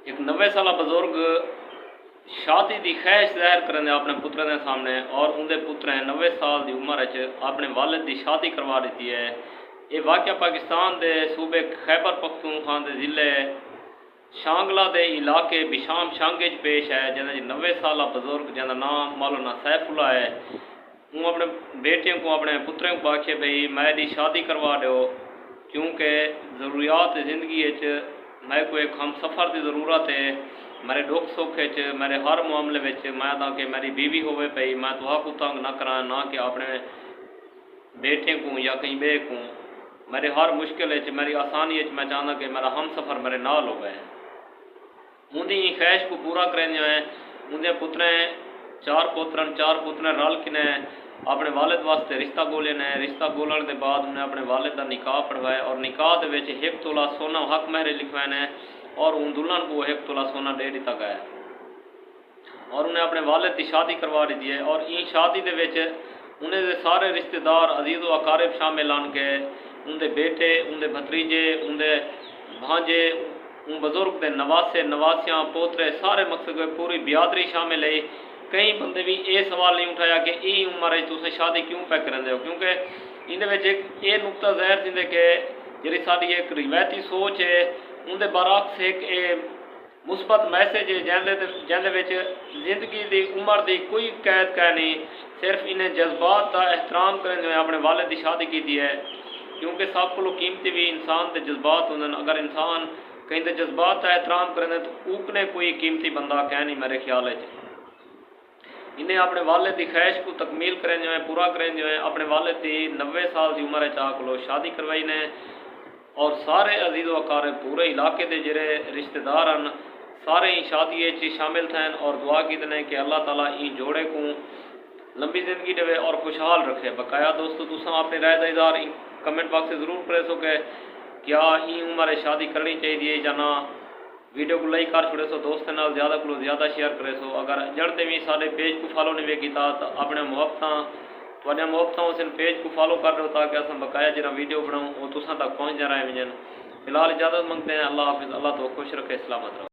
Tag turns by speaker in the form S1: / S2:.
S1: ایک 90 سالہ بزرگ شادی دی خواہش ظاہر کرنے اپنے پتر کے سامنے اور اندر پتر 90 سال دی عمر اپنے والد دی شادی کروا دیتی ہے۔ یہ واقعہ پاکستان دے صوبے خیبر پختونخوا دے ضلع شانگلہ دے علاقے بشام شانگے پیش ہے، جنہیں 90 سالہ بزرگ جنہ نام مولانا سیف اللہ ہے۔ وہ اپنے بیٹیوں کو اپنے پتروں کو آکھے بھئی میری شادی کروا دو، کیونکہ ضروریات زندگی میں کو ایک ہم سفر کی ضرورت ہے، میرے دکھ سکھ میرے ہر معاملے میں کہ میری بیوی ہوئے پئی، میں تو کو تنگ نہ کرا، نہ کہ اپنے بیٹے کو یا کہیں بے کو، میرے ہر مشکل میری آسانی میں چاہتا کہ میرا ہم سفر میرے نال ہو گئے۔ اندی خواہش کو پورا کرنے جو ہے اندے پتریں چار پتریں رل کے اپنے والد واسطے رشتہ گولے نے، رشتہ گولن کے بعد انہیں اپنے والد کا نکاح پڑھوایا اور نکاح دے وچ 1 تولہ سونا حق مہر لکھوائے نے اور ان دلہن کو 1 تولہ سونا دے دیتا گیا اور انہیں اپنے والد کی شادی کروا دی ہے۔ اور این شادی دے وچ انہیں دے سارے رشتہ دار عزیز و اقارب شامل آن کے ان دے بیٹے، ان دے بھتریجے، ان دے بھانجے، ان بزرگ دے نواسے نواسیاں پوترے سارے مقصد پوری بیادری شامل ہے۔ کئی بندے بھی یہ سوال نہیں اٹھایا کہ ای عمر تُسے شادی کیوں پہ کرتے ہو، کیونکہ اندر ایک یہ نقطہ ظاہر تھے کہ جی ساری ایک روایتی سوچ ہے اندر برعکس ایک مثبت میسج ہے جہد زندگی دی عمر دی کوئی قید نہیں، صرف انہیں جذبات کا احترام کرنے اپنے والد کی شادی کی ہے، کیونکہ سب کو قیمتی بھی انسان کے جذبات ہوں۔ اگر انسان کہیں دے جذبات کا احترام کریں تو اوکنے کوئی قیمتی بندہ کہ نہیں میرے خیال ہے۔ انہیں اپنے والد کی خواہش کو تکمیل کریں جو ہے پورا کریں جو ہے اپنے والد کی 90 سال کی عمر کو شادی کروائی نے اور سارے عزیز و اقارب پورے علاقے کے جڑے رشتہ دار ہیں سارے شادی شامل تھے اور دعا کی دیں کہ اللہ تعالیٰ ان جوڑے کو لمبی زندگی دے اور خوشحال رکھے۔ بقایا دوستو تساں اپنی رائے دا اظہار کمنٹ باکس سے ضرور کرے سو کہ کیا این عمر شادی کرنی چاہیے یا نہ۔ ویڈیو کو لائک کر چھوڑے سو، دوستوں نال زیادہ کو زیادہ شیئر کرے سو۔ اگر جڑتے بھی سارے پیج کو فالو نہیں کیتا تو اپنے محبتاں اس پیج کو فالو کر دو تاکہ اصل بقایا جہاں ویڈیو بناؤں وہ تساں تک پہنچ جا رہے ہیں۔ فی الحال اجازت منگتے ہیں، اللہ حافظ، اللہ تو خوش رکھے، سلامت رہو۔